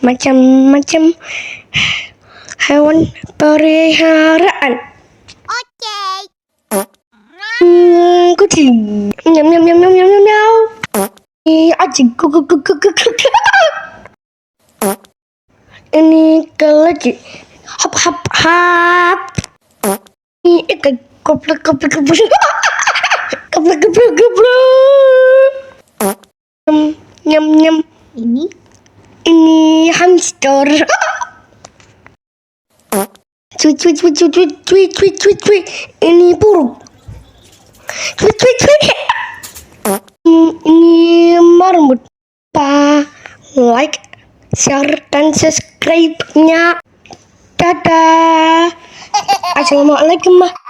macam-macam hewan peliharaan. Oke. Kucing, nyam nyam nyam nyam nyam nyam nyam. Anjing, Ini kelinci, hap hap hap. Ini ikan, goblok goblok goblok, goblok goblok goblok. Nyam nyam. Ini hamster. Cuy cuy cuy cuy cuy cuy cuy cuy cuy. Ini burung. Cuy cuy cuy. Ini marmut. Like, share, dan subscribe-nya. Dadah. Assalamualaikum.